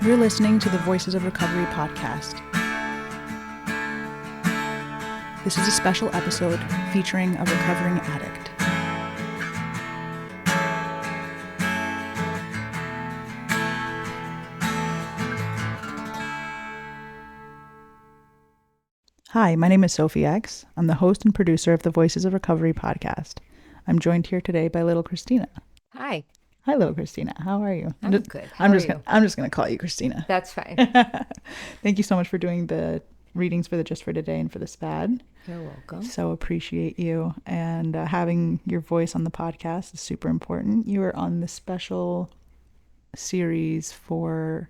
You're listening to the Voices of Recovery podcast. This is a special episode featuring a recovering addict. Hi, my name is Sophie X. I'm the host and producer of the Voices of Recovery podcast. I'm joined here today by Little Christina. Hi. Hi, Little Christina. How are you? I'm good. I'm just gonna call you Christina. That's fine. Thank you so much for doing the readings for the Just for Today and for the SPAD. You're welcome. So appreciate you, and having your voice on the podcast is super important. You are on the special series for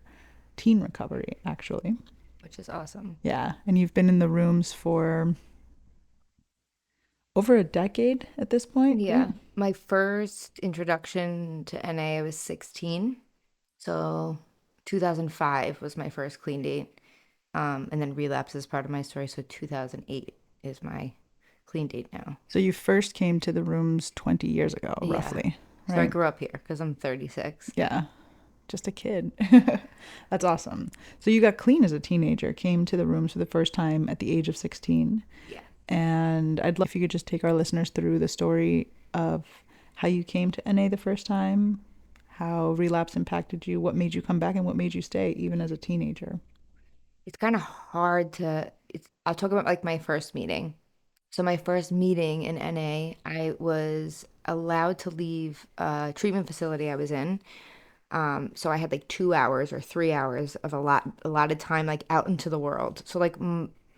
teen recovery, actually. Which is awesome. Yeah, and you've been in the rooms for over a decade at this point? Yeah. My first introduction to NA, I was 16. So 2005 was my first clean date. And then relapse is part of my story. So 2008 is my clean date now. So you first came to the rooms 20 years ago, roughly. So right? I grew up here because I'm 36. Yeah, just a kid. That's awesome. So you got clean as a teenager, came to the rooms for the first time at the age of 16. Yeah. And I'd love if you could just take our listeners through the story of how you came to NA the first time, how relapse impacted you, what made you come back, and what made you stay even as a teenager. It's kind of hard to, I'll talk about like my first meeting. So my first meeting in NA, I was allowed to leave a treatment facility I was in. So I had like 2 hours or 3 hours of a lot of time like out into the world. So like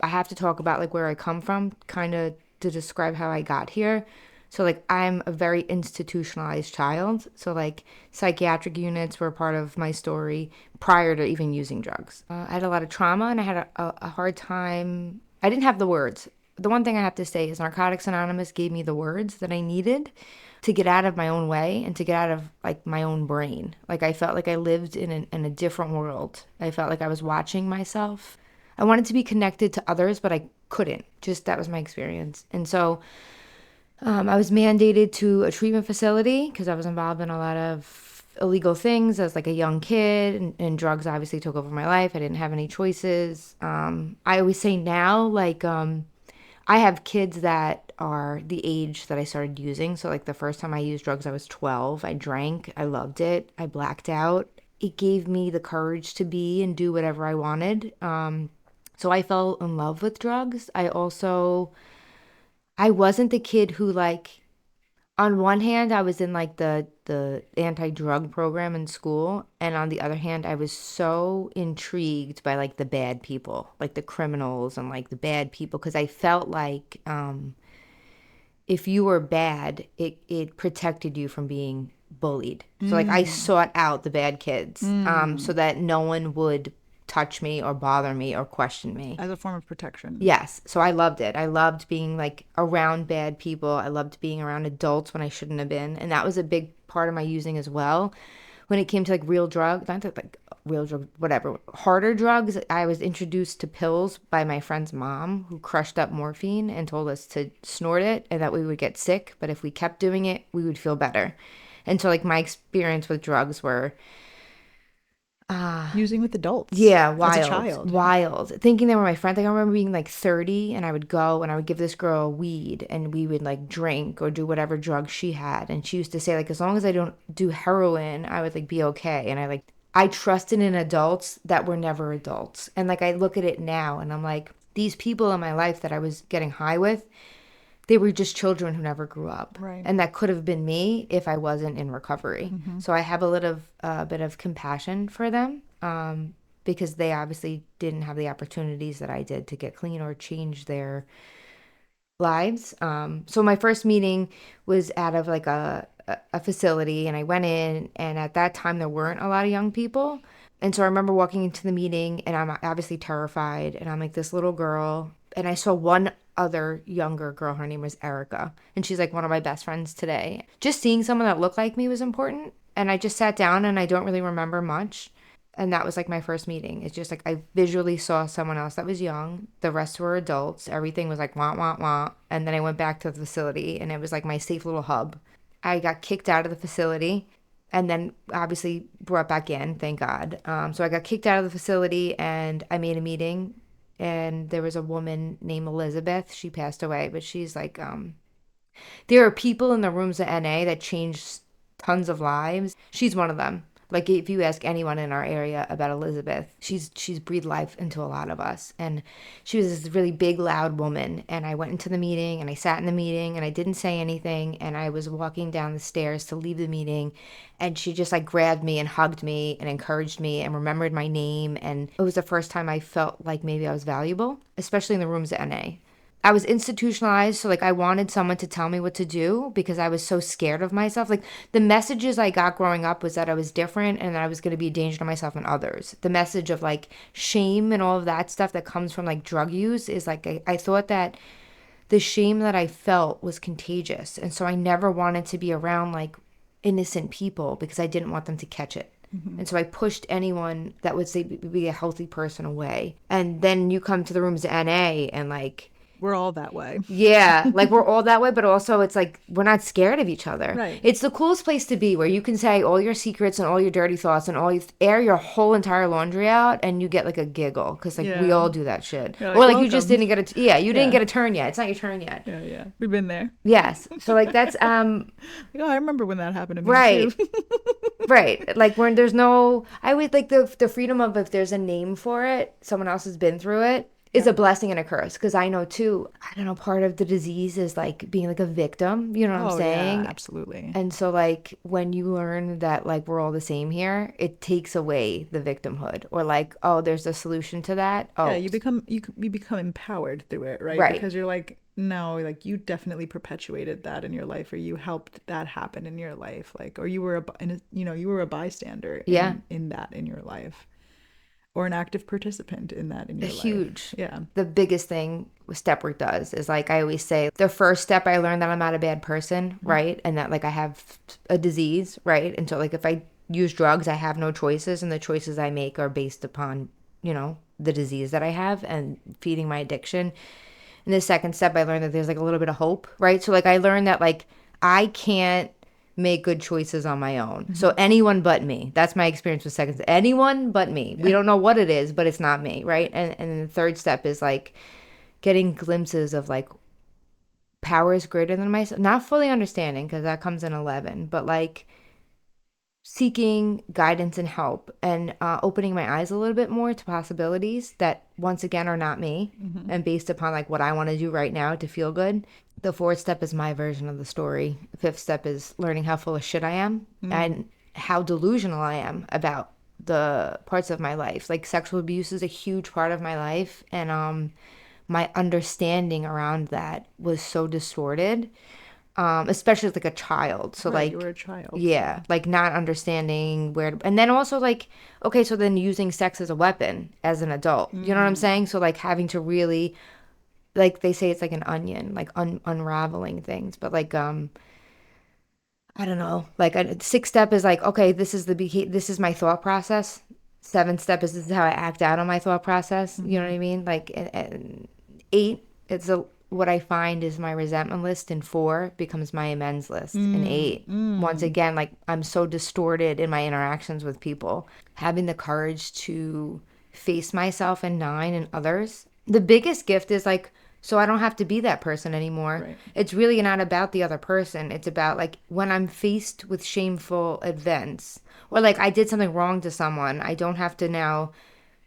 I have to talk about like where I come from, kind of to describe how I got here. So like I'm a very institutionalized child. So like psychiatric units were part of my story prior to even using drugs. I had a lot of trauma and I had a hard time. I didn't have the words. The one thing I have to say is Narcotics Anonymous gave me the words that I needed to get out of my own way and to get out of like my own brain. Like I felt like I lived in a different world. I felt like I was watching myself. I wanted to be connected to others, but I couldn't. Just that was my experience. And so I was mandated to a treatment facility because I was involved in a lot of illegal things as like a young kid, and drugs obviously took over my life. I didn't have any choices. I always say now, like, I have kids that are the age that I started using. So like the first time I used drugs, I was 12. I drank. I loved it. I blacked out. It gave me the courage to be and do whatever I wanted. So I fell in love with drugs. I wasn't the kid who like, on one hand, I was in like the anti-drug program in school. And on the other hand, I was so intrigued by like the bad people, like the criminals and like the bad people. Cause I felt like, if you were bad, it protected you from being bullied. So like I sought out the bad kids, so that no one would touch me or bother me or question me. As a form of protection. Yes. So I loved it. I loved being like around bad people. I loved being around adults when I shouldn't have been. And that was a big part of my using as well. When it came to like real drugs, not like real drugs, whatever, harder drugs, I was introduced to pills by my friend's mom who crushed up morphine and told us to snort it and that we would get sick. But if we kept doing it, we would feel better. And so like my experience with drugs were using with adults. Yeah, wild. As a child. Wild. Thinking they were my friends. Like I remember being like 30 and I would go and I would give this girl weed and we would like drink or do whatever drug she had. And she used to say like, as long as I don't do heroin, I would like be okay. And I trusted in adults that were never adults. And like I look at it now and I'm like, these people in my life that I was getting high with, they were just children who never grew up. Right. And that could have been me if I wasn't in recovery. Mm-hmm. So I have a bit of compassion for them, because they obviously didn't have the opportunities that I did to get clean or change their lives. So my first meeting was out of like a facility, and I went in, and at that time there weren't a lot of young people. And so I remember walking into the meeting and I'm obviously terrified, and I'm like this little girl, and I saw one other younger girl. Her name was Erica, and she's like one of my best friends today. Just seeing someone that looked like me was important. And I just sat down and I don't really remember much. And that was like my first meeting. It's just like I visually saw someone else that was young. The rest were adults. Everything was like wah, wah, wah. And then I went back to the facility and it was like my safe little hub. I got kicked out of the facility. and then obviously brought back in, thank God. So I got kicked out of the facility, and I made a meeting, and there was a woman named Elizabeth. She passed away, but she's like, there are people in the rooms at NA that change tons of lives. She's one of them. Like if you ask anyone in our area about Elizabeth, she's breathed life into a lot of us. And she was this really big, loud woman. And I went into the meeting and I sat in the meeting and I didn't say anything. And I was walking down the stairs to leave the meeting, and she just like grabbed me and hugged me and encouraged me and remembered my name. And it was the first time I felt like maybe I was valuable, especially in the rooms at NA. I was institutionalized, so like I wanted someone to tell me what to do because I was so scared of myself. Like the messages I got growing up was that I was different and that I was going to be a danger to myself and others. The message of like shame and all of that stuff that comes from like drug use is like I thought that the shame that I felt was contagious. And so I never wanted to be around like innocent people because I didn't want them to catch it. And so I pushed anyone that would say be a healthy person away. And then you come to the rooms at NA and like We're all that way. yeah, like we're all that way, but also it's like we're not scared of each other. Right. It's the coolest place to be where you can say all your secrets and all your dirty thoughts and all you air your whole entire laundry out, and you get like a giggle because like we Yeah. all do that shit. You're Or like, like you just "Welcome." didn't get a you didn't Yeah. get a turn yet. It's not your turn yet. Yeah, yeah. We've been there. Yes. So like that's Like, oh, I remember when that happened to me right. too. Right. Like when there's no I would like the freedom of if there's a name for it, someone else has been through it is a blessing and a curse. Because I know too, I don't know, part of the disease is like being like a victim. You know what I'm Oh, saying? yeah, absolutely. And so like when you learn that like we're all the same here, it takes away the victimhood or like, oh, there's a solution to that. Yeah, Oh, you become empowered through it, right? right. Because you're like, no, like you definitely perpetuated that in your life, or you helped that happen in your life, like, or you were you were a bystander Yeah. in that in your life, or an active participant in that in your life. Huge. Yeah. The biggest thing step work does is like I always say, the first step I learned that I'm not a bad person, right? And that like I have a disease, right? And so like if I use drugs, I have no choices, and the choices I make are based upon, the disease that I have and feeding my addiction. And the second step, I learned that there's like a little bit of hope, right? So like I learned that like I can't make good choices on my own. So anyone but me. That's my experience with second step. Anyone but me. We don't know what it is, but it's not me, right? And the third step is like getting glimpses of like powers greater than myself. Not fully understanding because that comes in 11, but like seeking guidance and help and opening my eyes a little bit more to possibilities that once again are not me and based upon like what I want to do right now to feel good. The fourth step is my version of the story. The fifth step is learning how full of shit I am and how delusional I am about the parts of my life. Like sexual abuse is a huge part of my life, and my understanding around that was so distorted, especially as like a child. So Right, like you were a child. yeah, like not understanding where and then also like okay, so then using sex as a weapon as an adult. You know what I'm saying? So like having to really like they say it's like an onion, like unraveling things, but like I don't know. Like a sixth step is like okay, this is my thought process. Seventh step is this is how I act out on my thought process. You know what I mean? Like and eight, it's what I find is my resentment list, and four becomes my amends list, and eight, once again, like I'm so distorted in my interactions with people. Having the courage to face myself, and nine and others. The biggest gift is like, so I don't have to be that person anymore. Right. It's really not about the other person. It's about like when I'm faced with shameful events or like I did something wrong to someone, I don't have to now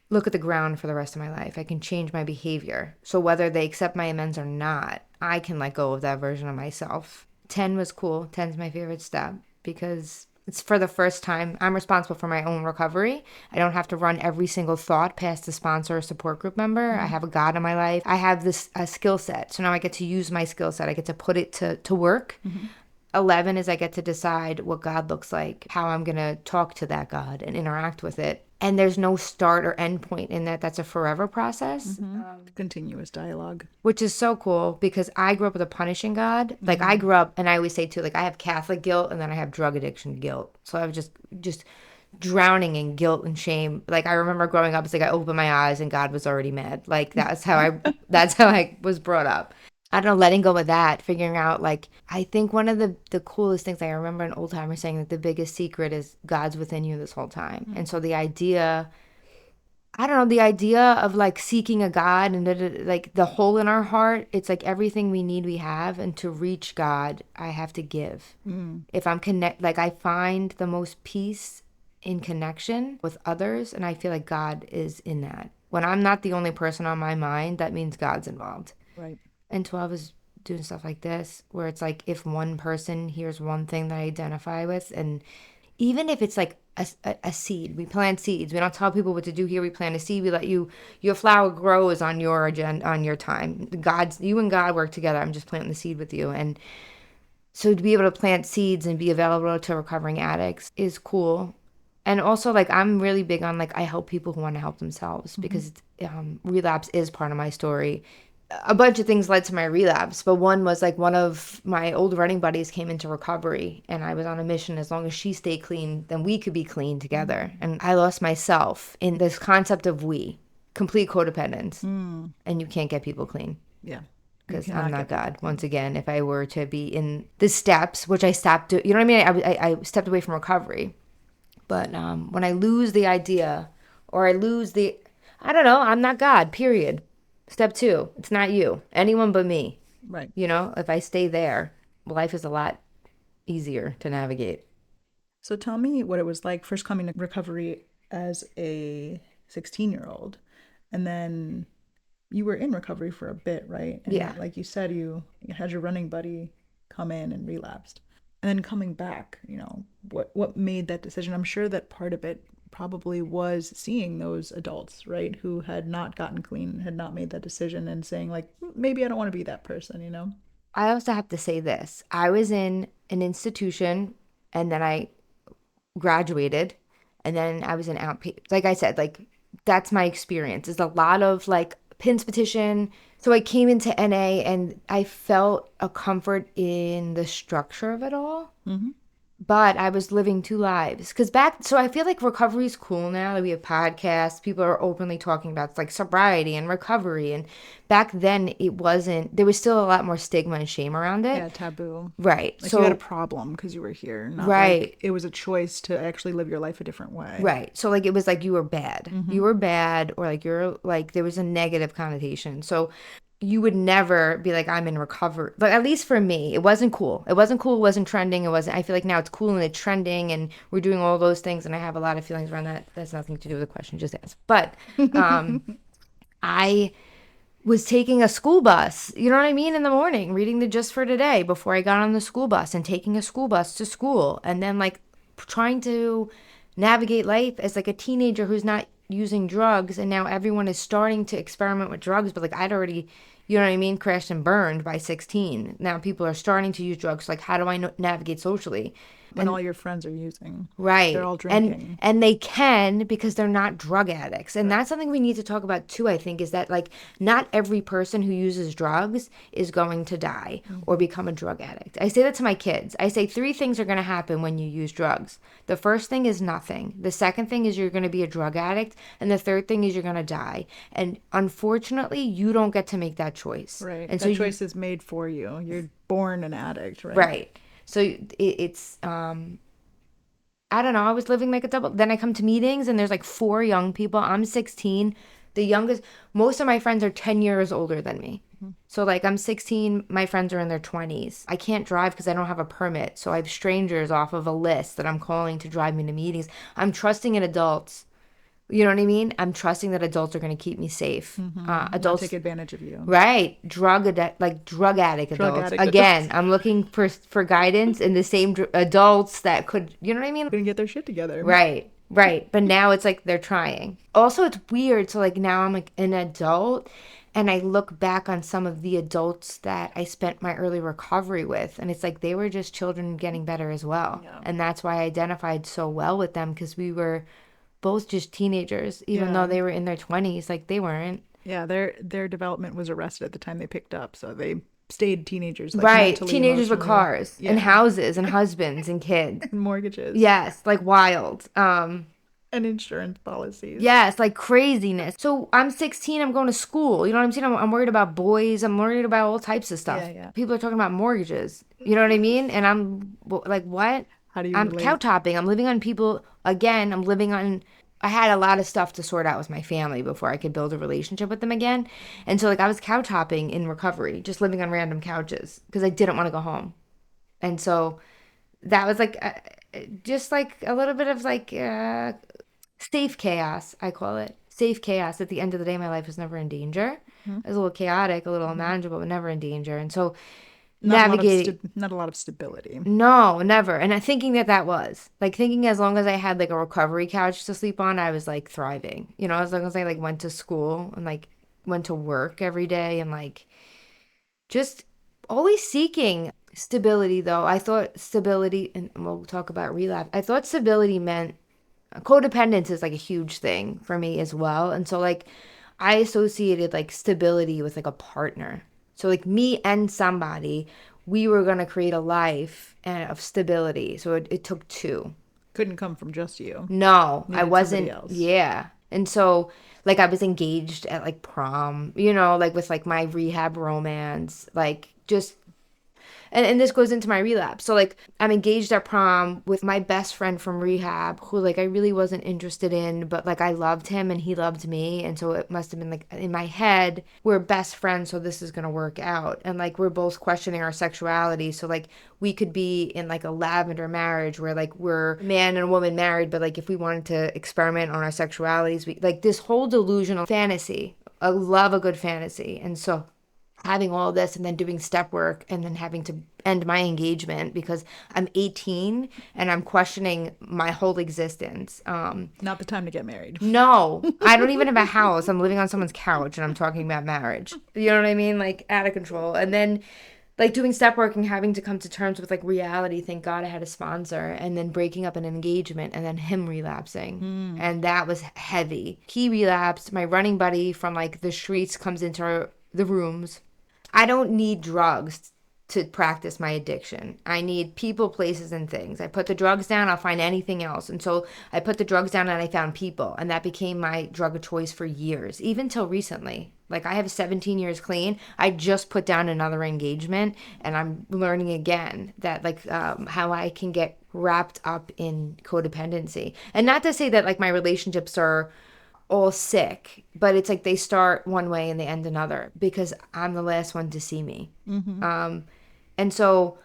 look at the ground for the rest of my life. I can change my behavior. So whether they accept my amends or not, I can let go of that version of myself. 10 was cool. 10's my favorite step because it's for the first time I'm responsible for my own recovery. I don't have to run every single thought past the sponsor or support group member. I have a God in my life. I have this a skill set. So now I get to use my skill set. I get to put it to work. 11 is I get to decide what God looks like, how I'm going to talk to that God and interact with it. And there's no start or end point in that. That's a forever process, Continuous dialogue. which is so cool because I grew up with a punishing God. Like I grew up, and I always say too, like I have Catholic guilt and then I have drug addiction guilt. So I was just drowning in guilt and shame. Like I remember growing up, it's like I opened my eyes and God was already mad. Like that's how I was brought up. I don't know, letting go of that, figuring out like I think one of the coolest things I remember an old timer saying that the biggest secret is God's within you this whole time. And so the idea, I don't know, the idea of like seeking a God and like the hole in our heart, it's like everything we need we have, and to reach God, I have to give. If I'm like I find the most peace in connection with others, and I feel like God is in that. When I'm not the only person on my mind, that means God's involved. Right. And 12 is doing stuff like this where it's like if one person hears one thing that I identify with, and even if it's like a seed, we plant seeds. We don't tell people what to do here. We plant a seed. We let your flower grows on your agenda, on your time. You and God work together. I'm just planting the seed with you. And so to be able to plant seeds and be available to recovering addicts is cool. And also, like, I'm really big on, like, I help people who want to help themselves because relapse is part of my story. A bunch of things led to my relapse, but one was like one of my old running buddies came into recovery, and I was on a mission. As long as she stayed clean, then we could be clean together. And I lost myself in this concept of complete codependence, and you can't get people clean. Yeah. Because I'm not God. Once again, if I were to be in the steps, which I stopped, you know what I mean? I stepped away from recovery. But when I lose the idea, or I lose I don't know, I'm not God, period. Step 2, it's not you, anyone but me. Right. You know, if I stay there, life is a lot easier to navigate. So tell me what it was like first coming to recovery as a 16-year-old. And then you were in recovery for a bit, right? And Yeah. like you said, you had your running buddy come in and relapsed. And then coming back, what made that decision? I'm sure that part of it probably was seeing those adults, right, who had not gotten clean, had not made that decision, and saying like, maybe I don't want to be that person. I also have to say this. I was in an institution, and then I graduated, and then I was in outpatient. Like I said, like that's my experience. Is a lot of like PINS petition. So I came into NA and I felt a comfort in the structure of it all. But I was living 2 lives. So I feel like recovery is cool now that we have podcasts. People are openly talking about like sobriety and recovery. And back then it wasn't, there was still a lot more stigma and shame around it. Yeah, taboo. Right. Like So you had a problem because you were here, not right. like it was a choice to actually live your life a different way. Right. So like it was like you were bad. You were bad, or like you're like there was a negative connotation. So you would never be like, I'm in recovery. But at least for me, it wasn't cool. It wasn't cool. It wasn't trending. I feel like now it's cool and it's trending and we're doing all those things. And I have a lot of feelings around that. That's nothing to do with the question, just ask. But I was taking a school bus, you know what I mean, in the morning, reading the Just for Today before I got on the school bus, and taking a school bus to school. And then like trying to navigate life as like a teenager who's not using drugs, and now everyone is starting to experiment with drugs, but like I'd already, you know what I mean, crashed and burned by 16. Now people are starting to use drugs. Like, how do I navigate socially? When all your friends are using. Right. They're all drinking. And they can, because they're not drug addicts. And that's something we need to talk about too, I think, is that like not every person who uses drugs is going to die or become a drug addict. I say that to my kids. I say 3 things are going to happen when you use drugs. The first thing is nothing. The second thing is you're going to be a drug addict. And the third thing is you're going to die. And unfortunately, you don't get to make that choice. Right. And that choice is made for you. You're born an addict, right? Right. So it's I don't know. I was living like a double. Then I come to meetings and there's like 4 young people. I'm 16. The youngest, most of my friends are 10 years older than me. So like I'm 16, my friends are in their 20s. I can't drive because I don't have a permit. So I have strangers off of a list that I'm calling to drive me to meetings. I'm trusting in adults. You know what I mean? I'm trusting that adults are going to keep me safe. Adults Not take advantage of you. Right. Drug addict adults. Again, adults. I'm looking for guidance in the same adults that could, you know what I mean? Couldn't get their shit together. Right. Right. But now it's like they're trying. Also, it's weird. So like now I'm like an adult, and I look back on some of the adults that I spent my early recovery with, and it's like they were just children getting better as well. Yeah. And that's why I identified so well with them, because we were both just teenagers, even though they were in their 20s. Like they weren't. Yeah, their development was arrested at the time they picked up, so they stayed teenagers. Like, right, teenagers with cars and houses and husbands and kids and mortgages. Yes, like wild. And And insurance policies. Yes, like craziness. So I'm 16, I'm going to school. You know what I'm saying? I'm worried about boys. I'm worried about all types of Yeah, stuff. yeah. People are talking about mortgages. You know what I mean? And I'm like, what? How do you I'm couch relate? hopping. I'm living on people. Again, I'm living on. I had a lot of stuff to sort out with my family before I could build a relationship with them again. And so, like, I was couch hopping in recovery, just living on random couches because I didn't want to go home. And so that was like just like a little bit of like safe chaos, I call it. Safe chaos. At the end of the day, my life was never in danger. Hmm. It was a little chaotic, a little Hmm. unmanageable, but never in danger. And so Not a lot of navigating, not a lot of stability. no, never. And I thinking that was like thinking as long as I had like a recovery couch to sleep on, I was like thriving. You know, as long as I like went to school and like went to work every day and like just always seeking stability though. I thought stability, and we'll talk about relapse. I thought stability meant codependence is like a huge thing for me as well. And so like I associated like stability with like a partner. So like me and somebody, we were gonna create a life of stability. So it took two. Couldn't come from just you. No, I Needed somebody wasn't. else. Yeah. And so like I was engaged at like prom, like with like my rehab romance, like just and this goes into my relapse. So like I'm engaged at prom with my best friend from rehab who like I really wasn't interested in, but like I loved him and he loved me. And so it must have been like in my head, we're best friends, so this is gonna work out. And like we're both questioning our sexuality. So like we could be in like a lavender marriage where like we're man and woman married, but like if we wanted to experiment on our sexualities, we like this whole delusional fantasy. I love a good fantasy. And so having all this and then doing step work and then having to end my engagement because I'm 18 and I'm questioning my whole existence. Not the time to get married. No, I don't even have a house. I'm living on someone's couch and I'm talking about marriage. You know what I mean? Like out of control. And then like doing step work and having to come to terms with like reality. Thank God I had a sponsor and then breaking up an engagement and then him relapsing. Mm. And that was heavy. He relapsed. My running buddy from like the streets comes into the rooms. I don't need drugs to practice my addiction. I need people, places, and things. I put the drugs down, I'll find anything else. And so I put the drugs down and I found people. And that became my drug of choice for years, even till recently. Like I have 17 years clean. I just put down another engagement and I'm learning again that like how I can get wrapped up in codependency. And not to say that like my relationships are all sick, but it's like they start one way and they end another because I'm the last one to see me. Mm-hmm. And so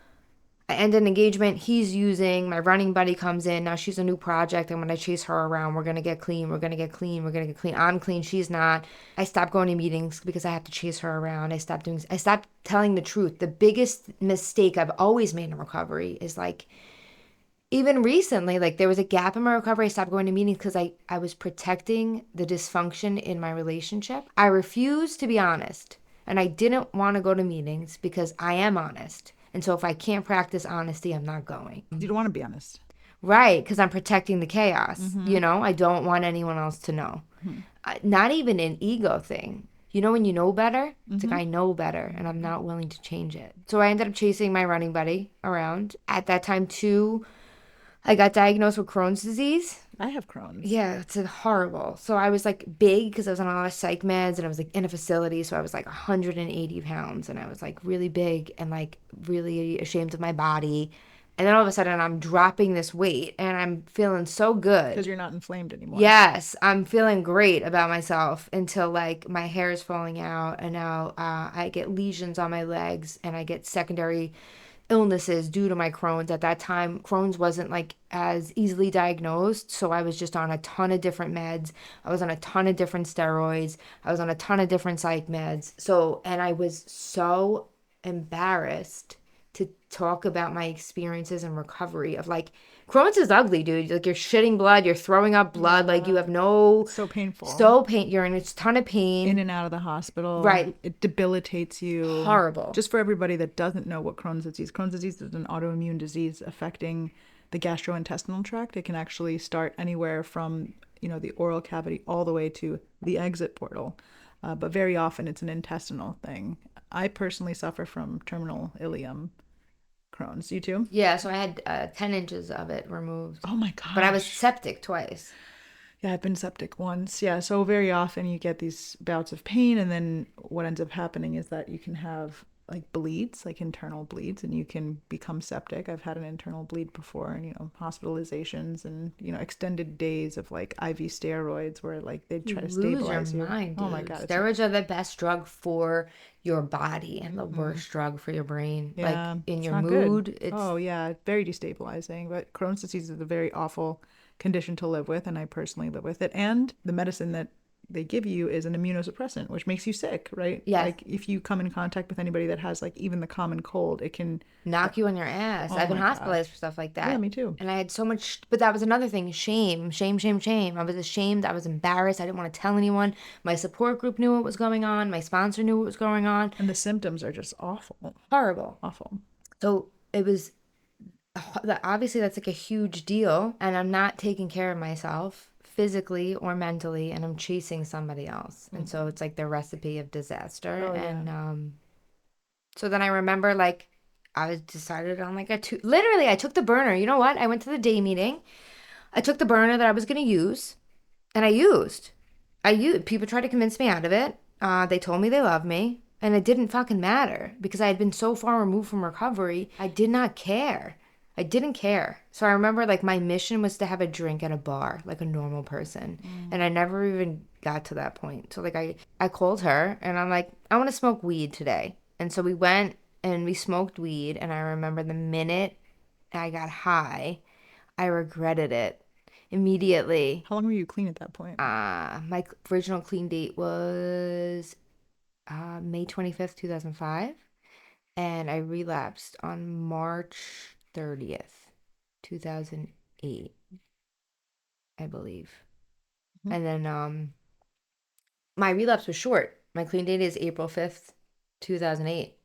I end an engagement. He's using my running buddy comes in. Now she's a new project. I'm going to chase her around. We're going to get clean. We're going to get clean. We're going to get clean. I'm clean. She's not. I stopped going to meetings because I have to chase her around. I stopped telling the truth. The biggest mistake I've always made in recovery is like, even recently, like there was a gap in my recovery. I stopped going to meetings because I was protecting the dysfunction in my relationship. I refused to be honest. And I didn't want to go to meetings because I am honest. And so if I can't practice honesty, I'm not going. You don't want to be honest. Right, because I'm protecting the chaos. Mm-hmm. I don't want anyone else to know. Mm-hmm. Not even an ego thing. When you know better, it's Mm-hmm. like I know better and I'm not willing to change it. So I ended up chasing my running buddy around. At that time, too, I got diagnosed with Crohn's disease. I have Crohn's. Yeah, it's horrible. So I was like big because I was on a lot of psych meds and I was like in a facility. So I was like 180 pounds and I was like really big and like really ashamed of my body. And then all of a sudden I'm dropping this weight and I'm feeling so Because good. you're not inflamed anymore. Yes, I'm feeling great about myself until like my hair is falling out and now I get lesions on my legs and I get secondary illnesses due to my Crohn's. At that time, Crohn's wasn't like as easily diagnosed, so I was just on a ton of different meds. I was on a ton of different steroids. I was on a ton of different psych meds. So, and I was so embarrassed to talk about my experiences in recovery of like Crohn's is ugly, dude. Like you're shitting blood, you're throwing up blood, like you Yeah. have no So painful. so pain, you're in a ton of In pain. and out of the hospital. Right. It debilitates you. Horrible. Just for everybody that doesn't know what Crohn's disease is an autoimmune disease affecting the gastrointestinal tract. It can actually start anywhere from, the oral cavity all the way to the exit portal. But very often it's an intestinal thing. I personally suffer from terminal ileum Crohn's. You too? Yeah, so I had 10 inches of it removed. Oh my But I was gosh. septic twice. Yeah, I've been septic once. Yeah, so very often you get these bouts of pain, and then what ends up happening is that you can have like bleeds, like internal bleeds, and you can become septic. I've had an internal bleed before, and hospitalizations and extended days of like IV steroids where like they You try to lose your stabilize you. mind, Oh my dude. God, it's Steroids are the best drug for your body and the mm, worst drug for your brain. Like yeah, in it's your not good. mood, it's Oh yeah, very destabilizing. But Crohn's disease is a very awful condition to live with, and I personally live with it. And the medicine that they give you is an immunosuppressant, which makes you sick, right? yes, Like if you come in contact with anybody that has like even the common cold, it can, knock you on your ass. oh I've been my God. hospitalized for stuff like Yeah, that. me too. And I had so much, but that was another thing, shame, shame, shame, shame. I was ashamed. I was embarrassed. I didn't want to tell anyone. My support group knew what was going on. My sponsor knew what was going on. And the symptoms are just awful, Horrible. awful. So it was obviously that's like a huge deal. And I'm not taking care of myself physically or mentally, and I'm chasing somebody else. And so Mm-hmm. it's like the recipe of disaster. Oh yeah. And so then I remember like I was decided on like a two. Literally, I took the burner. You know what? I went to the day meeting. I took the burner that I was going to use, and I used. I used. People tried to convince me out of it. They told me they love me, and it didn't fucking matter because I had been so far removed from recovery. I did not care. I didn't care. So I remember like my mission was to have a drink at a bar like a normal person, and I never even got to that point. So like I called her and I'm like, I want to smoke weed today. And so we went and we smoked weed, and I remember the minute I got high, I regretted it immediately. How long were you clean at that point? My original clean date was May 25th, 2005, and I relapsed on March 30th, 2008, I believe. Mhm. And then my relapse was short. My clean date is April 5th, 2008.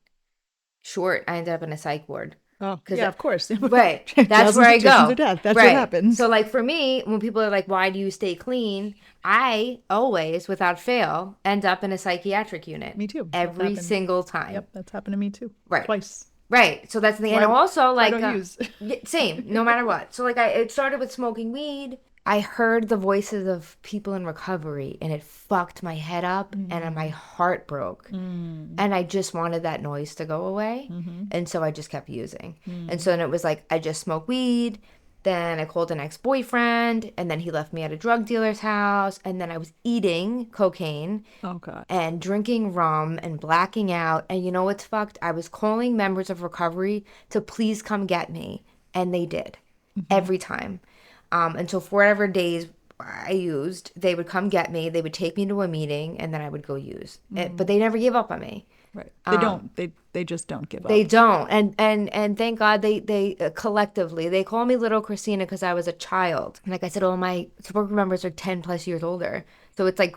Short. I ended up in a psych ward. Oh Because, yeah, of course. right, that's where Dozens I of patients are go. dead. That's what Right. happens. So, like, for me, when people are like, why do you stay clean? I always, without fail, end up in a psychiatric unit Me too. That's every happened. single time. Yep, that's happened to me too. Right. Twice. Right. So that's the That's end. why, And also, that's why I like, don't use. same, no matter what. So, like, it started with smoking weed. I heard the voices of people in recovery, and it fucked my head up, and my Mm, heart broke. mm, And I just wanted that noise to go away. mm-hmm, And so I just kept using. And mm. so then it was like, I just smoke weed. Then I called an ex boyfriend. And then he left me at a drug dealer's house. And then I was eating cocaine Oh God. and drinking rum and blacking out. And you know what's fucked? I was calling members of recovery to please come get me. And they did Mm-hmm. every time. And so for whatever days I used, they would come get me. They would take me to a meeting, and then I would go use it. But Mm. they never gave up on me. Right. They don't. They just don't give They up. don't, and thank God they collectively they call me Little Christina because I was a child. And like I said, all my support group members are 10 plus years older, so it's like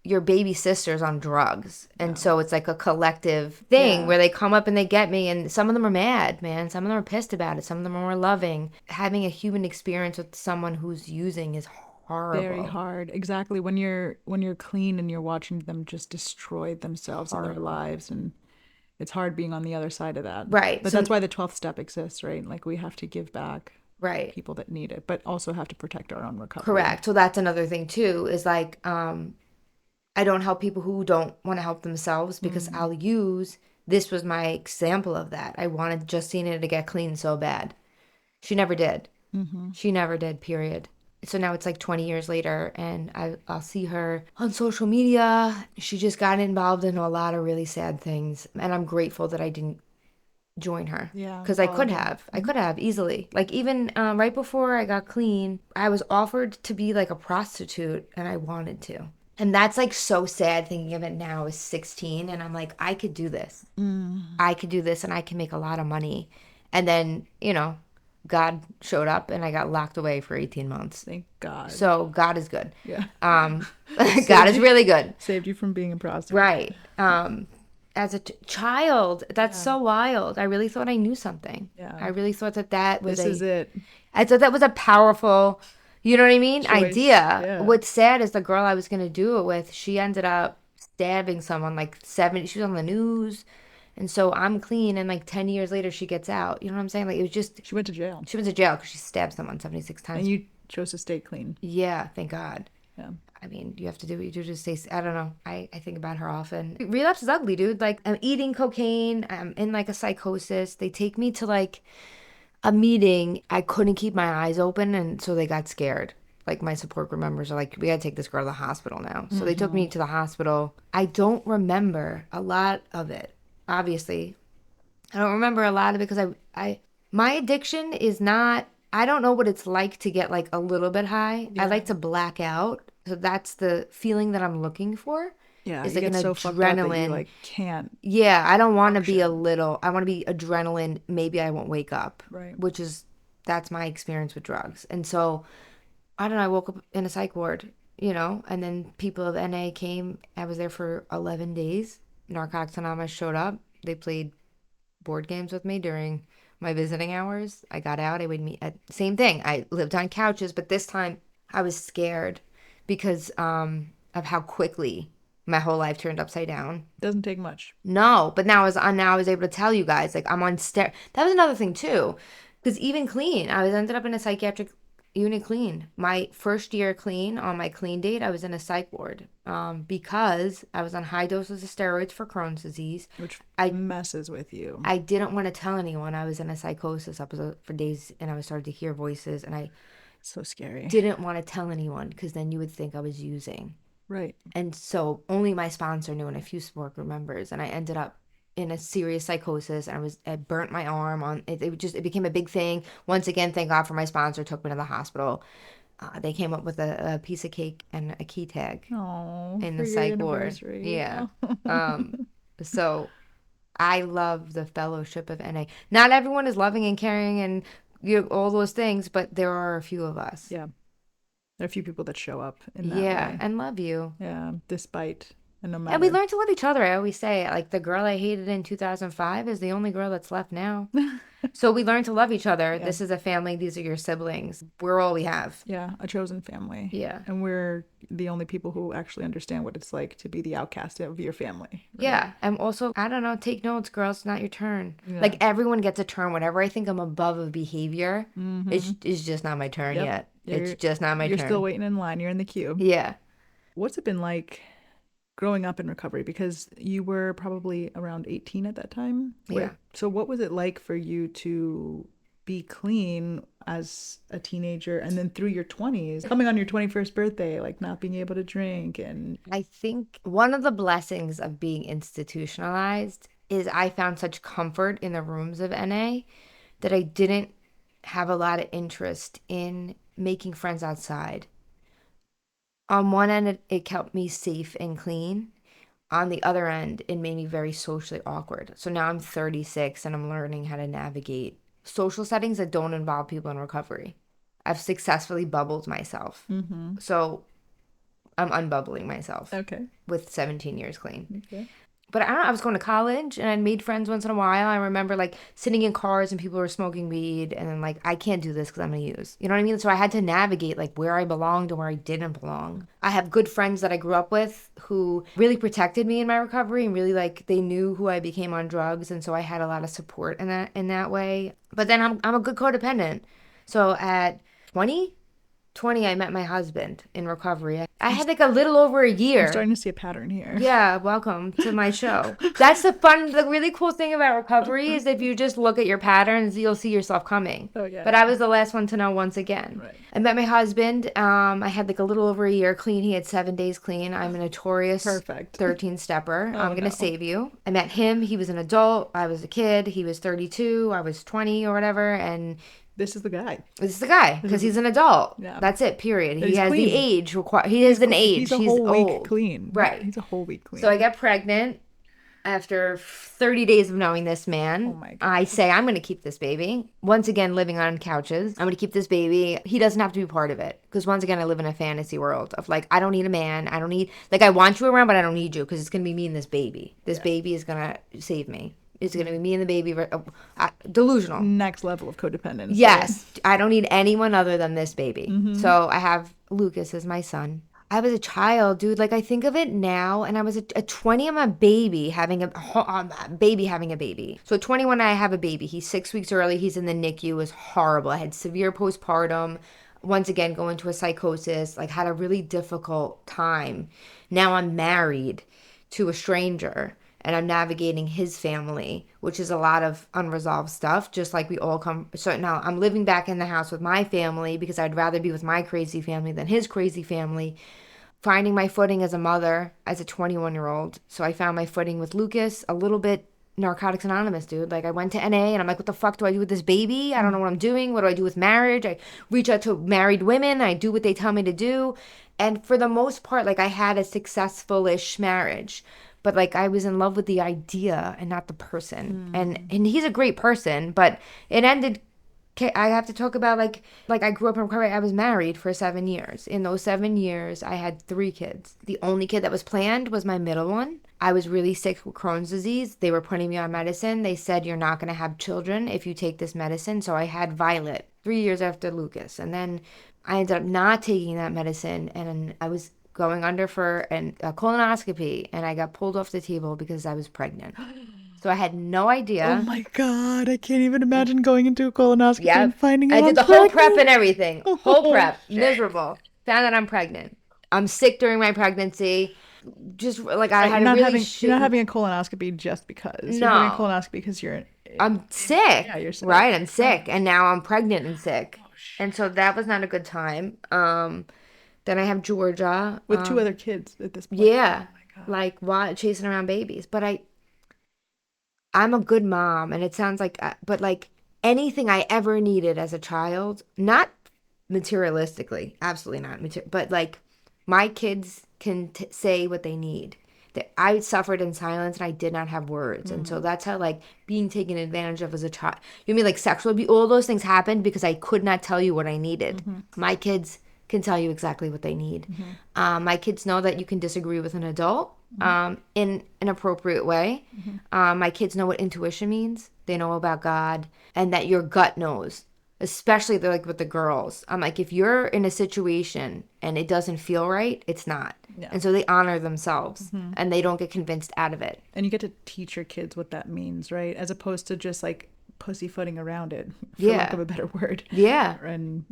your baby sister's on drugs, and Yeah. so it's like a collective thing Yeah. where they come up and they get me, and some of them are mad, man. Some of them are pissed about it. Some of them are more loving. Having a human experience with someone who's using is Very horrible, hard. Exactly. When you're clean and you're watching them just destroy themselves and their horrible. lives, and it's hard being on the other side of that. Right. But So that's why the 12th step exists, right? Like we have to give back to right. people that need it, but also have to protect our own recovery. Correct. So that's another thing too, is like I don't help people who don't want to help themselves because Mm. I'll use this was my example of that. I wanted Justina to get clean so bad. She never did. Mm-hmm. She never did, period. So now it's like 20 years later, and I'll see her on social media. She just got involved in a lot of really sad things. And I'm grateful that I didn't join her Yeah, because I follow could her. have. I could have easily. Like, even right before I got clean, I was offered to be like a prostitute, and I wanted to. And that's like so sad thinking of it now as 16. And I'm like, I could do this. Mm. I could do this and I can make a lot of money. And then, God showed up and I got locked away for 18 months. Thank God. So God is good. Yeah. God is you, really good. saved you from being a prostitute. Right. As a child, that's Yeah. so wild. I really thought I knew something. Yeah. I really thought that was This is it. I thought that was a powerful, you know what I mean, Choice. idea. Yeah. What's sad is the girl I was going to do it with, she ended up stabbing someone like 70, she was on the news. And so I'm clean, and like 10 years later, she gets out. You know what I'm saying? Like, it was just, She went to jail. she went to jail because she stabbed someone 76 And times. you Chose to stay clean. Yeah, thank God. Yeah. I mean, you have to do what you do to stay. I don't know. I think about her often. Relapse is ugly, dude. Like, I'm eating cocaine. I'm in like a psychosis. They take me to like a meeting. I couldn't keep my eyes open, and so they got scared. Like, my support group members are like, we gotta take this girl to the hospital now. So they took me to the hospital. I don't remember a lot of it, obviously. I don't remember a lot of it because my addiction is not, I don't know what it's like to get like a little bit high. I like to black out. So that's the feeling that I'm looking for. Yeah, Is you like an get so fucked up that you adrenaline. like can't Yeah, I don't want to be a function. little, I want to be adrenaline. Maybe I won't wake up, Right. which is, that's my experience with drugs. And so, I don't know, I woke up in a psych ward, and then people of NA came. I was there for 11 days. Narcotics Anonymous showed up. They played board games with me during my visiting hours. I got out. I would meet at same thing. I lived on couches, but this time I was scared because of how quickly my whole life turned upside down. Doesn't take much. No, but now I was able to tell you guys like I'm on That was another thing too, because even clean, I was ended up in a psychiatric unit clean. My first year clean, on my clean date, I was in a psych ward because I was on high doses of steroids for Crohn's disease. Which I messes with you. I didn't want to tell anyone I was in a psychosis episode for days, and I was starting to hear voices, and I So scary. didn't want to tell anyone because then you would think I was using. Right. And so only my sponsor knew and a few support group members, and I ended up in a serious psychosis, and I burnt my arm on it. It became a big thing. Once again, thank God for my sponsor, took me to the hospital. They came up with a piece of cake and a key tag Oh, in for the your psych ward. anniversary. Yeah. Oh. So I love the fellowship of NA. Not everyone is loving and caring and all those things, but there are a few of us. Yeah. There are a few people that show up in that Yeah, way. and love you. Yeah, despite and no And we matter. learn to love each other. I always say, like, the girl I hated in 2005 is the only girl that's left now. So we learn to love each other. Yeah. This is a family. These are your siblings. We're all we have. Yeah, a chosen family. Yeah. And we're the only people who actually understand what it's like to be the outcast of your family. Right? Yeah. And also, I don't know, take notes, girls. It's not your turn. Yeah. Like, everyone gets a turn. Whenever I think I'm above a behavior, it's just not my turn yet. It's just not my turn. You're still waiting in line. You're in the queue. Yeah. What's it been like growing up in recovery? Because you were probably around 18 at that time. Yeah. So what was it like for you to be clean as a teenager and then through your 20s, coming on your 21st birthday, like not being able to drink? And I think one of the blessings of being institutionalized is I found such comfort in the rooms of NA that I didn't have a lot of interest in making friends outside. On one end, it kept me safe and clean. On the other end, it made me very socially awkward. So now I'm 36 and I'm learning how to navigate social settings that don't involve people in recovery. I've successfully bubbled myself. So I'm unbubbling myself okay. with 17 years clean. Okay. But I don't know, I was going to college and I made friends once in a while. I remember like sitting in cars and people were smoking weed and then like, I can't do this because I'm going to use. You know what I mean? So I had to navigate like where I belonged and where I didn't belong. I have good friends that I grew up with who really protected me in my recovery and really like they knew who I became on drugs. And so I had a lot of support in that way. But then I'm a good codependent. So at 20, I met my husband in recovery. I had like a little over a year. I'm starting to see a pattern here. Yeah, welcome to my show. That's the really cool thing about recovery is if you just look at your patterns, you'll see yourself coming. Oh, yeah. But I was the last one to know once again. Right. I met my husband. I had like a little over a year clean. He had 7 days clean. I'm a notorious Perfect. 13-stepper. I'm going no. to save you. I met him. He was an adult. I was a kid. He was 32. I was 20 or whatever. And this is the guy. this is the guy because he's an adult. Yeah. That's it. Period. He he's has clean. the age required. He has an age. He's a whole week old. clean. Right. He's a whole week clean. So I get pregnant after 30 days of knowing this man. Oh my God. I say I'm going to keep this baby. Once again, living on couches. I'm going to keep this baby. He doesn't have to be part of it because once again, I live in a fantasy world of like I don't need a man. I don't need like I want you around, but I don't need you because it's going to be me and this baby. This baby is going to save me. It's going to be me and the baby. Delusional. Next level of codependence. Yes. I don't need anyone other than this baby. Mm-hmm. So I have Lucas as my son. I was a child, dude. Like I think of it now, and I was a 20. I'm a baby having a baby. So at 21, I have a baby. He's 6 weeks early. He's in the NICU. It was horrible. I had severe postpartum. once again go into a psychosis, like had a really difficult time. Now I'm married to a stranger and I'm navigating his family, which is a lot of unresolved stuff, just like we all come. So now I'm living back in the house with my family because I'd rather be with my crazy family than his crazy family. Finding my footing as a mother, as a 21-year-old. So I found my footing with Lucas, a little bit Narcotics Anonymous, dude. Like, I went to NA and I'm like, what the fuck do I do with this baby? I don't know what I'm doing. What do I do with marriage? I reach out to married women. I do what they tell me to do. And for the most part, like, I had a successful-ish marriage. But like, I was in love with the idea and not the person. And he's a great person, but it ended. Okay, I have to talk about like I grew up in recovery. I was married for 7 years. In those 7 years, I had 3 kids. The only kid that was planned was my middle one. I was really sick with Crohn's disease. They were putting me on medicine. They said you're not going to have children if you take this medicine. So I had Violet 3 years after Lucas, and then I ended up not taking that medicine, and I was going under for a colonoscopy, and I got pulled off the table because I was pregnant. So I had no Oh idea. my God, I can't even imagine going into a colonoscopy and Yep. finding I out did I'm the whole prep and pregnant. everything. Whole Oh prep. shit. Miserable. Found out I'm pregnant. I'm sick during my pregnancy. Just like I Right, had a really you're not shit. having a colonoscopy just because. You're having a No. colonoscopy because I'm yeah, sick. you're sick. Right? I'm Oh, sick. And now I'm pregnant and sick. oh And shit. so that was not a good time. Then I have Georgia. With two other kids at this point. Oh Yeah. my God. Like why chasing around babies. But I'm a good mom, and it sounds like, but like anything I ever needed as a child, not materialistically, absolutely not, but like my kids can say what they need. That I suffered in silence and I did not have words, and so Mm, that's how like being taken advantage of as a child. You mean like sexual abuse? All those things happened because I could not tell you what I needed. mm-hmm, My kids can tell you exactly what they need. mm-hmm, My kids know that you can disagree with an adult mm-hmm, in an appropriate way. mm-hmm. My kids know what intuition means. They know about God and that your gut knows, especially like with the girls. I'm like, if you're in a situation and it doesn't feel right, it's not. Yeah. And so they honor themselves Mm-hmm. and they don't get convinced out of it. And you get to teach your kids what that means, right? As opposed to just like pussyfooting around it, for lack of Yeah. a better word. Yeah. And,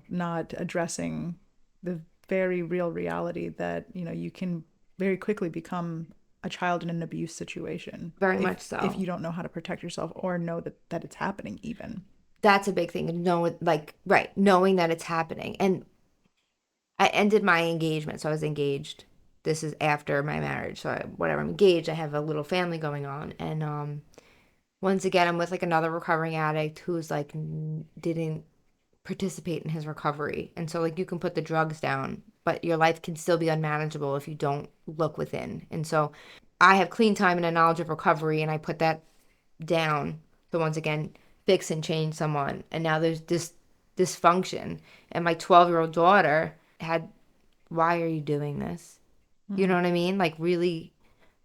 not addressing the very real reality that, you can very quickly become a child in an abuse situation Very if much if so. you don't know how to protect yourself or know that it's happening even. That's a big thing. Know like right, knowing that it's happening. And I ended my engagement, so I was engaged. This is after my marriage, so whatever. I'm engaged. I have a little family going on, and once again, I'm with like another recovering addict who's like didn't participate in his recovery, and so like you can put the drugs down, but your life can still be unmanageable if you don't look within. And so I have clean time and a knowledge of recovery, and I put that down to once again fix and change someone, and now there's this dysfunction, and my 12-year-old daughter had, why are you doing this? You know Mm-hmm. what I mean? Like, really,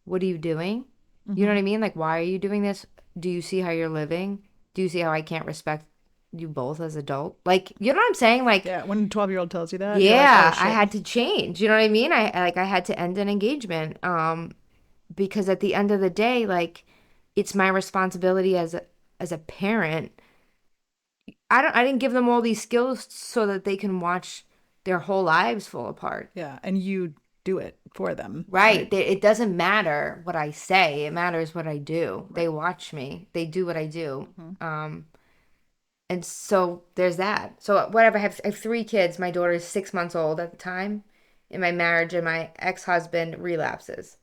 what are you doing? You know Mm-hmm. what I mean? Like, why are you doing this? Do you see how you're living? Do you see how I can't respect you both as adult? Like, you know what I'm saying? Like, Yeah, when a 12-year-old tells you that, you're like, oh yeah, I shit. had to change. You know what I mean? I had to end an engagement. Because at the end of the day, like, it's my responsibility as a parent. I didn't give them all these skills so that they can watch their whole lives fall apart. Yeah, and you do it for them, Right. right? It doesn't matter what I say. It matters what I do. They Right. watch me. They do what I do. Mm-hmm. Um, and so there's that. So whatever. I have 3 kids. My daughter is 6 months old at the time in my marriage, and my ex-husband relapses.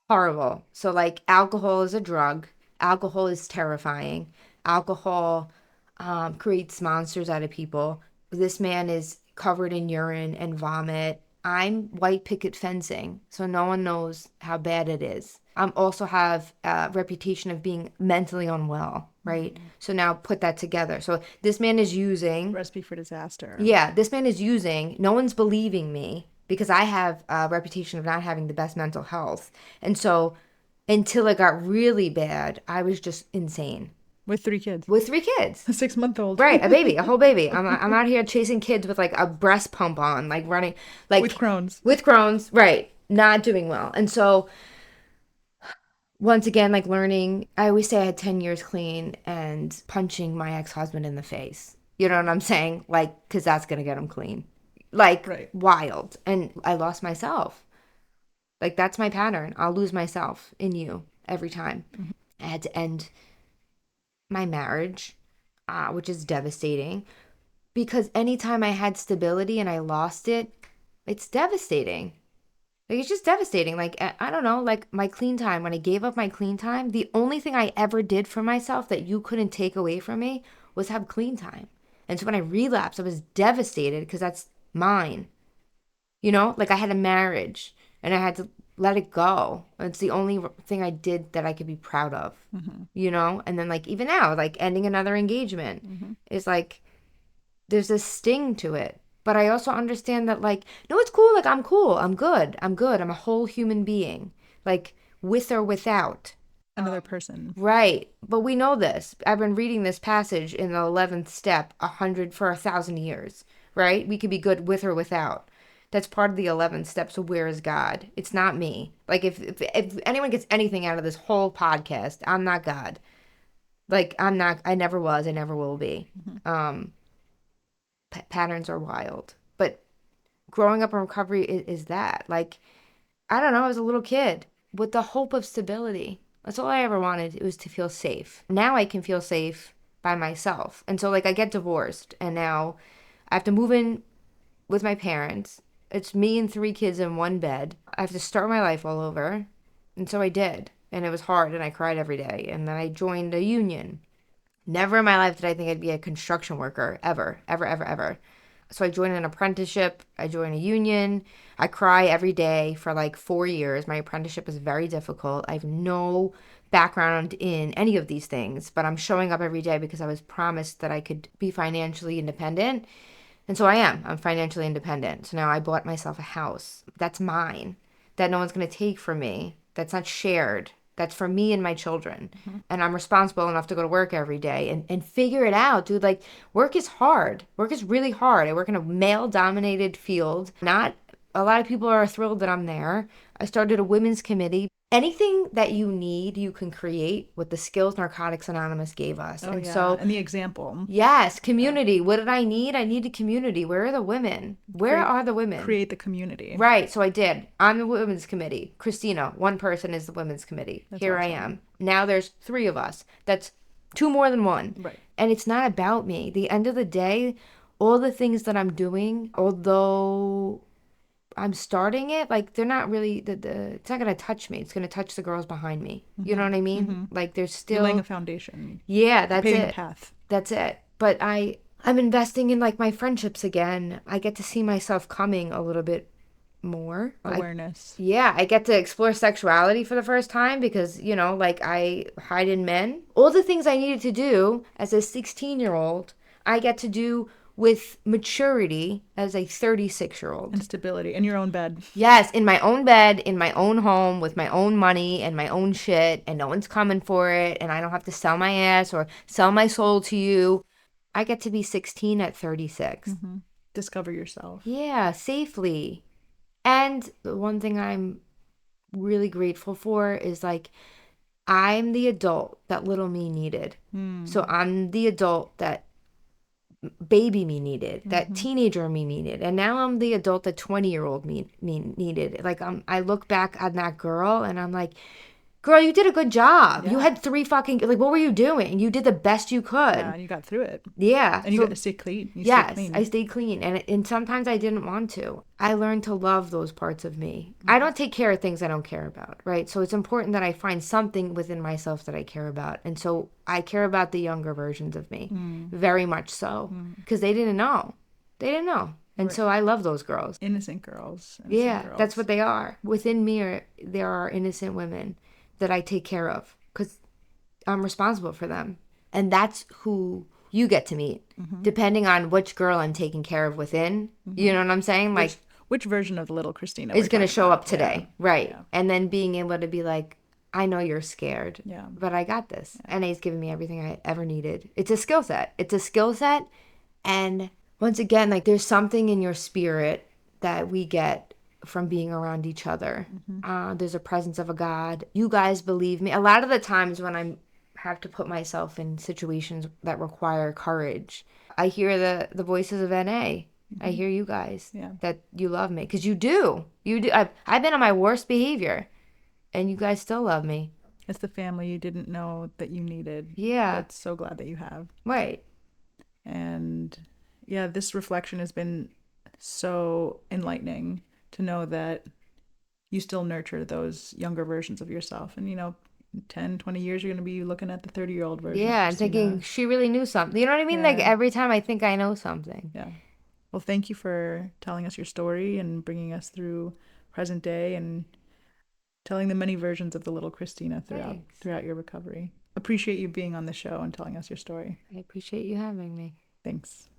Horrible. So like alcohol is a drug. Alcohol is terrifying. Alcohol creates monsters out of people. This man is covered in urine and vomit. I'm white picket fencing, so no one knows how bad it is. I also have a reputation of being mentally unwell, right? Mm-hmm. So now put that together. So this man is using, Recipe for disaster. yeah, this man is using, no one's believing me because I have a reputation of not having the best mental health. And so until it got really bad, I was just insane With 3 kids. with 3 kids. A 6-month-old. Right, a baby, a whole baby. I'm out here chasing kids with like a breast pump on, like running, With like Crohn's. with Crohn's, right, not doing well. And so once again, like learning, I always say I had 10 years clean and punching my ex-husband in the face. You know what I'm saying? Like, because that's going to get them clean. Like, Right. wild. And I lost myself. Like, that's my pattern. I'll lose myself in you every time. Mm-hmm. I had to end my marriage, which is devastating. Because anytime I had stability and I lost it, it's devastating. Like, it's just devastating. Like, I don't know, like my clean time, when I gave up my clean time, the only thing I ever did for myself that you couldn't take away from me was have clean time. And so when I relapsed, I was devastated because that's mine. You know, like I had a marriage and I had to let it go. It's the only thing I did that I could be proud of, Mm-hmm. you know? And then, like, even now, like ending another engagement Mm-hmm. is like, there's a sting to it. But I also understand that, like, no, it's cool. Like, I'm cool. I'm good. I'm good. I'm a whole human being, like, with or without. Another person. Right. But we know this. I've been reading this passage in the 11th step 1,000 years, right? We could be good with or without. That's part of the 11th step. So where is God? It's not me. Like, if anyone gets anything out of this whole podcast, I'm not God. Like, I'm not, I never was, I never will be. Mm-hmm. Um, Patterns are wild. But growing up in recovery is that. Like, I don't know, I was a little kid with the hope of stability. That's all I ever wanted. It was to feel safe. Now I can feel safe by myself. And so, like, I get divorced and now I have to move in with my parents. It's me and 3 kids in one bed. I have to start my life all over. And so I did. And it was hard and I cried every day. And then I joined a union. Never in my life did I think I'd be a construction worker, ever, ever, ever, ever. So I joined an apprenticeship. I joined a union. I cry every day for like 4 years. My apprenticeship is very difficult. I have no background in any of these things, but I'm showing up every day because I was promised that I could be financially independent. And so I am. I'm financially independent. So now I bought myself a house that's mine, that no one's going to take from me, that's not shared. That's for me and my children. Mm-hmm. And I'm responsible enough to go to work every day and figure it out, dude. Like, work is hard. Work is really hard. I work in a male dominated field. Not a lot of people are thrilled that I'm there. I started a women's committee. Anything that you need, you can create with the skills Narcotics Anonymous gave us. Oh, And yeah. so, And the example. yes, Yeah. community. What did I need? I needed community. Where are the women? Where Create, are the women? create the community. Right, so I did. I'm the women's committee. Christina, one person is the women's committee. That's Here I awesome. am. Now there's 3 of us. That's 2 more than 1. Right. And it's not about me. The end of the day, all the things that I'm doing, although I'm starting it, like, they're not really it's not gonna touch me. It's gonna touch the girls behind me. You know Mm-hmm. what I mean? Mm-hmm. Like, there's You're laying a still, foundation. yeah, You're that's paving a it. path. That's it. But I'm investing in, like, my friendships again. I get to see myself coming a little bit more. Awareness. Yeah, I get to explore sexuality for the first time because, you know, like, I hide in men. All the things I needed to do as a 16-year-old, I get to do with maturity as a 36-year-old. And stability in your own bed. Yes, in my own bed, in my own home, with my own money and my own shit, and no one's coming for it, and I don't have to sell my ass or sell my soul to you. I get to be 16 at 36. Mm-hmm. Discover yourself. Yeah, safely. And the one thing I'm really grateful for is, like, I'm the adult that little me needed. Mm. So I'm the adult that baby me needed, that Mm-hmm. teenager me needed. And now I'm the adult that 20-year-old me needed. Like, I look back on that girl and I'm like, girl, you did a good job. You Yeah. had 3 fucking, like, what were you doing? You did the best you could. Yeah, and you got through it. Yeah. And you So got to stay clean. You stay yes, clean. I stayed clean. And sometimes I didn't want to. I learned to love those parts of me. I don't take care of things I don't care about, right? So it's important that I find something within myself that I care about. And so I care about the younger versions of me, very much so, because they didn't know. They didn't know. And Right. so I love those girls. Innocent girls. Yeah, Girls. that's what they are. Within me, there are innocent women that I take care of because I'm responsible for them. And that's who you get to meet, depending on which girl I'm taking care of within. You know what I'm saying? Like, Which version of the little Christina is we're going to talking show about. up today. Yeah. Right. Yeah. And then being able to be like, I know you're scared, Yeah. but I got this. NA's given me everything I ever needed. It's a skill set. It's a skill set. And once again, like, there's something in your spirit that we get from being around each other. There's a presence of a God. You guys believe me. A lot of the times when I have to put myself in situations that require courage, I hear the voices of NA. I hear you guys Yeah. that you love me because you do. You do. I've been on my worst behavior, and you guys still love me. It's the family you didn't know that you needed. Yeah. That's so glad that you have. Right. And yeah, this reflection has been so enlightening to know that you still nurture those younger versions of yourself. And, 10, 20 years, you're going to be looking at the 30-year-old version of Yeah, and thinking Christina. she really knew something. You know what I mean? Like Yeah. every time I think I know something. Yeah. Well, thank you for telling us your story and bringing us through present day and telling the many versions of the little Christina Thanks. throughout your recovery. Appreciate you being on the show and telling us your story. I appreciate you having me. Thanks.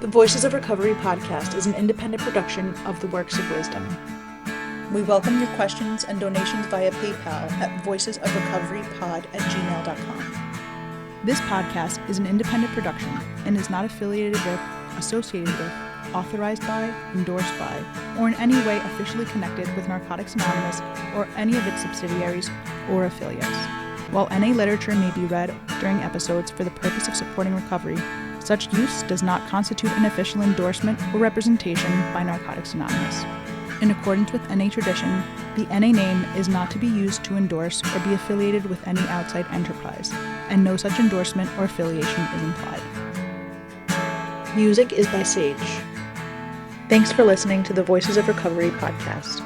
The Voices of Recovery podcast is an independent production of the Works of Wisdom. We welcome your questions and donations via PayPal at voicesofrecoverypod@gmail.com. This podcast is an independent production and is not affiliated with, associated with, authorized by, endorsed by, or in any way officially connected with Narcotics Anonymous or any of its subsidiaries or affiliates. While NA literature may be read during episodes for the purpose of supporting recovery, such use does not constitute an official endorsement or representation by Narcotics Anonymous. In accordance with NA tradition, the NA name is not to be used to endorse or be affiliated with any outside enterprise, and no such endorsement or affiliation is implied. Music is by Sage. Thanks for listening to the Voices of Recovery podcast.